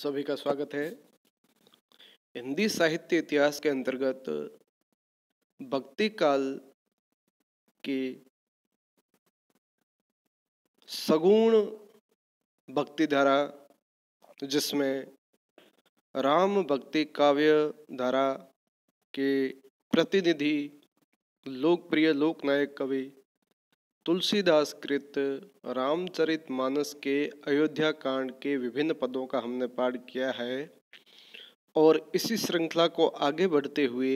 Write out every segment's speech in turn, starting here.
सभी का स्वागत है। हिंदी साहित्य इतिहास के अंतर्गत भक्ति काल की सगुण भक्ति धारा, जिसमें राम भक्ति काव्य धारा के प्रतिनिधि लोकप्रिय लोकनायक कवि तुलसीदास कृत रामचरितमानस के अयोध्या कांड के विभिन्न पदों का हमने पाठ किया है और इसी श्रृंखला को आगे बढ़ते हुए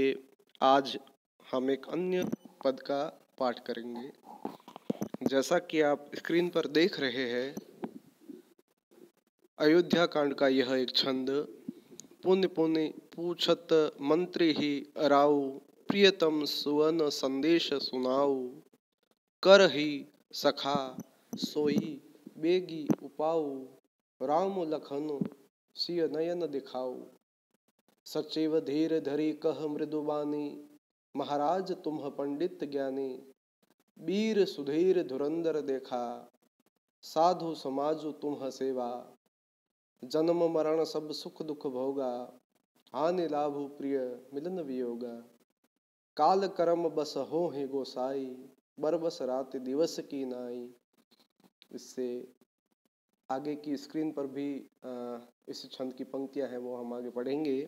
आज हम एक अन्य पद का पाठ करेंगे। जैसा कि आप स्क्रीन पर देख रहे हैं, अयोध्या कांड का यह एक छंद। पुण्य पुण्य पूछत मंत्री ही राउ, प्रियतम सुवन संदेश सुनाऊ। कर ही सखा सोई बेगी उपाऊ, राम लखन सिय नयन दिखाऊ। सचिव धीर धरी कह मृदुबानी, महाराज तुम्ह पंडित ज्ञानी। वीर सुधीर धुरंधर देखा, साधु समाजु तुम्ह सेवा। जन्म मरण सब सुख दुख भोगा, हानि लाभु प्रिय मिलन वियोगा। काल कर्म बस हो ही गोसाई, बरबस रात दिवस की नाई। इससे आगे की स्क्रीन पर भी इस छंद की पंक्तियां हैं, वो हम आगे पढ़ेंगे।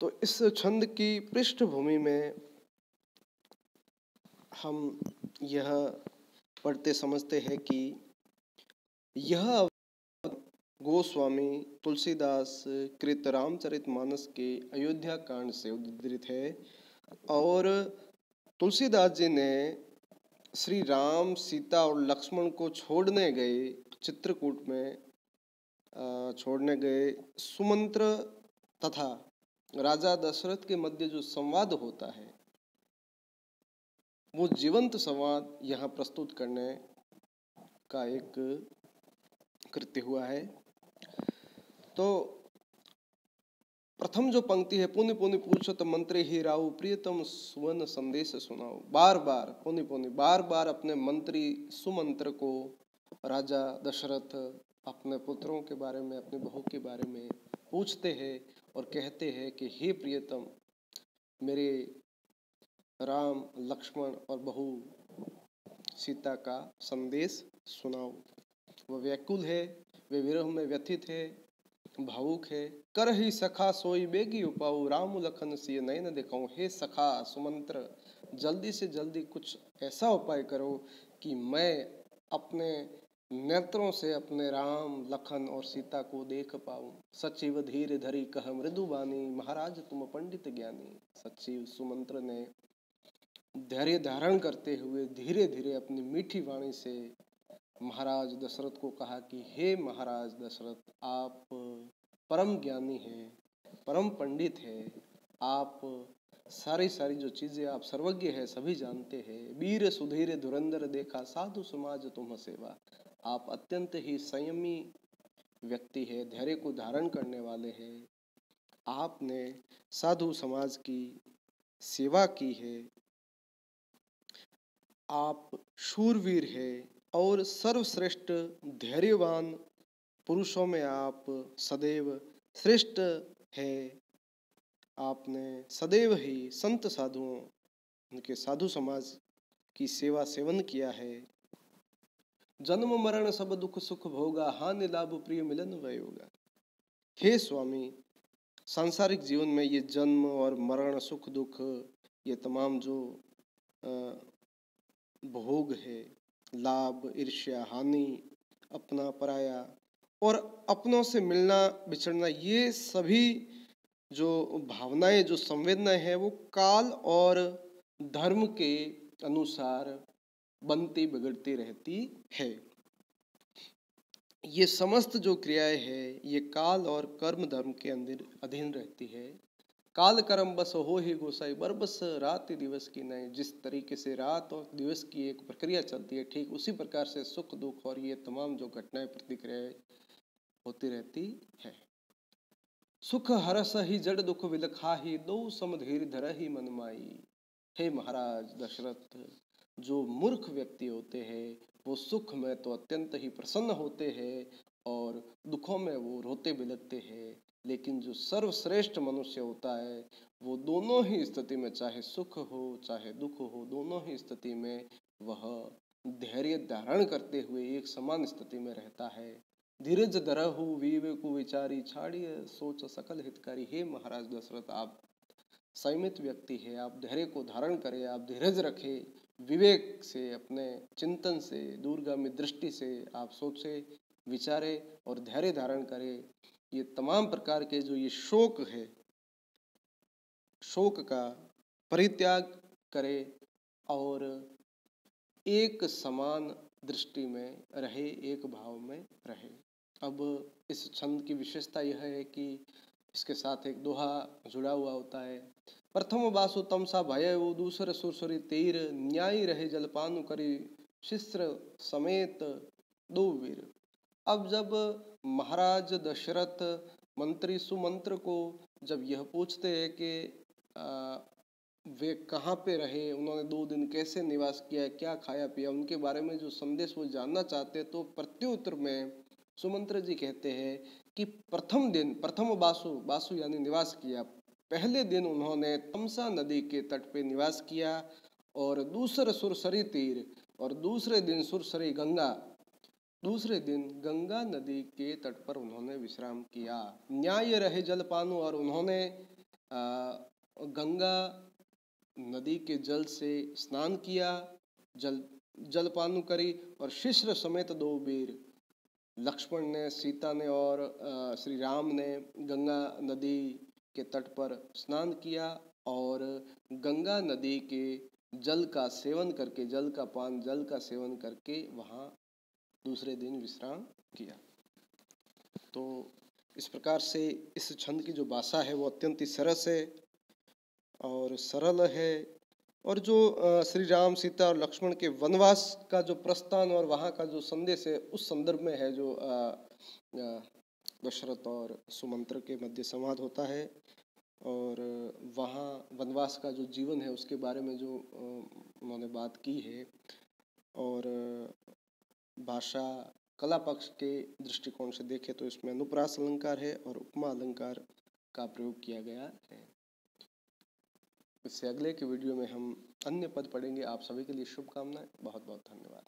तो इस छंद की पृष्ठभूमि में हम यह पढ़ते समझते हैं कि यह गोस्वामी तुलसीदास कृत रामचरितमानस के अयोध्या कांड से उद्धृत है और तुलसीदास जी ने श्री राम, सीता और लक्ष्मण को छोड़ने गए, चित्रकूट में छोड़ने गए सुमंत्र तथा राजा दशरथ के मध्य जो संवाद होता है, वो जीवंत संवाद यहाँ प्रस्तुत करने का एक कृत्य हुआ है। तो प्रथम जो पंक्ति है, पुण्य पुण्य पूछत मंत्री ही राउ, प्रियतम सुवन संदेश सुनाओ। बार बार पुण्य पुण्य बार बार अपने मंत्री सुमंत्र को राजा दशरथ अपने पुत्रों के बारे में, अपनी बहू के बारे में पूछते हैं और कहते हैं कि हे प्रियतम, मेरे राम, लक्ष्मण और बहू सीता का संदेश सुनाओ। वह व्याकुल है, वे विरह में व्यथित है, भावुक है। कर ही सखा सोई बेगी उपाऊ, राम लखन सिय नयन दिखाऊं। हे सखा सुमंत्र, जल्दी से जल्दी कुछ ऐसा उपाय करो कि मैं अपने नेत्रों से अपने राम, लखन और सीता को देख पाऊं। सचिव धीर धरी कह मृदुबानी, महाराज तुम पंडित ज्ञानी। सचिव सुमंत्र ने धैर्य धारण करते हुए धीरे धीरे अपनी मीठी वाणी से महाराज दशरथ को कहा कि हे महाराज दशरथ, आप परम ज्ञानी हैं, परम पंडित हैं, आप सारी जो चीजें आप सर्वज्ञ है, सभी जानते हैं। वीर सुधीर धुरंधर देखा, साधु समाज तुम सेवा। आप अत्यंत ही संयमी व्यक्ति है, धैर्य को धारण करने वाले हैं। आपने साधु समाज की सेवा की है, आप शूरवीर है और सर्वश्रेष्ठ धैर्यवान पुरुषों में आप सदैव श्रेष्ठ है। आपने सदैव ही संत साधुओं, उनके साधु समाज की सेवा सेवन किया है। जन्म मरण सब दुख सुख भोगा, हानि लाभ प्रिय मिलन वयोगा। हे स्वामी, सांसारिक जीवन में ये जन्म और मरण, सुख दुख, ये तमाम जो भोग है, लाभ, ईर्ष्या, हानि, अपना पराया और अपनों से मिलना बिछड़ना, ये सभी जो भावनाएं, जो संवेदनाएं हैं, वो काल और धर्म के अनुसार बनती बिगड़ती रहती है। ये समस्त जो क्रियाएं हैं, ये काल और कर्म धर्म के अंदर अधीन रहती है। काल कर्म बस हो ही गोसाई, बरबस रात दिवस की नहीं। जिस तरीके से रात और दिवस की एक प्रक्रिया चलती है, ठीक उसी प्रकार से सुख दुख और ये तमाम जो घटनाएं, प्रतिक्रियाएं होती रहती है। सुख हरस ही जड़ दुख विलखा ही, दो समधीर धर ही मन माई। हे महाराज दशरथ, जो मूर्ख व्यक्ति होते हैं वो सुख में तो अत्यंत ही प्रसन्न होते हैं और दुखों में वो रोते बिलखते हैं, लेकिन जो सर्वश्रेष्ठ मनुष्य होता है वो दोनों ही स्थिति में, चाहे सुख हो चाहे दुख हो, दोनों ही स्थिति में वह धैर्य धारण करते हुए एक समान स्थिति में रहता है। धीरज धरहु विवेकु विचारी, छाड़िए सोच सकल हितकारी। हे महाराज दशरथ, आप संयमित व्यक्ति है, आप धैर्य को धारण करें, आप धीरज रखें, विवेक से, अपने चिंतन से, दूरगामी दृष्टि से आप सोचे विचारे और धैर्य धारण करें। ये तमाम प्रकार के जो ये शोक है, शोक का परित्याग करे और एक समान दृष्टि में रहे, एक भाव में रहे। अब इस छंद की विशेषता यह है कि इसके साथ एक दोहा जुड़ा हुआ होता है। प्रथम बासु तमसा भय दूसर सुरसुरी तीर, न्यायी रहे जलपानु करी शिश्र समेत दो वीर। अब जब महाराज दशरथ मंत्री सुमंत्र को जब यह पूछते हैं कि वे कहाँ पे रहे, उन्होंने 2 दिन कैसे निवास किया, क्या खाया पिया, उनके बारे में जो संदेश वो जानना चाहते, तो प्रत्युत्तर में सुमंत्र जी कहते हैं कि प्रथम दिन, प्रथम बासु यानी निवास किया, पहले दिन उन्होंने तमसा नदी के तट पे निवास किया, और दूसरे सुरसरी तीर, और दूसरे दिन सुरसरी गंगा, दूसरे दिन गंगा नदी के तट पर उन्होंने विश्राम किया। न्याय रहे जलपानु, और उन्होंने गंगा नदी के जल से स्नान किया, जलपानु करी, और शिश्र समेत 2 वीर, लक्ष्मण ने, सीता ने और श्री राम ने गंगा नदी के तट पर स्नान किया और गंगा नदी के जल का सेवन करके, जल का पान, जल का सेवन करके वहाँ दूसरे दिन विश्राम किया। तो इस प्रकार से इस छंद की जो भाषा है वो अत्यंत ही सरस है और सरल है, और जो श्री राम, सीता और लक्ष्मण के वनवास का जो प्रस्थान और वहाँ का जो संदेश है उस संदर्भ में है, जो दशरथ और सुमंत्र के मध्य संवाद होता है, और वहाँ वनवास का जो जीवन है उसके बारे में जो उन्होंने बात की है, और भाषा कला पक्ष के दृष्टिकोण से देखें तो इसमें अनुप्रास अलंकार है और उपमा अलंकार का प्रयोग किया गया है। इससे अगले के वीडियो में हम अन्य पद पढ़ेंगे। आप सभी के लिए शुभकामनाएं। बहुत बहुत धन्यवाद।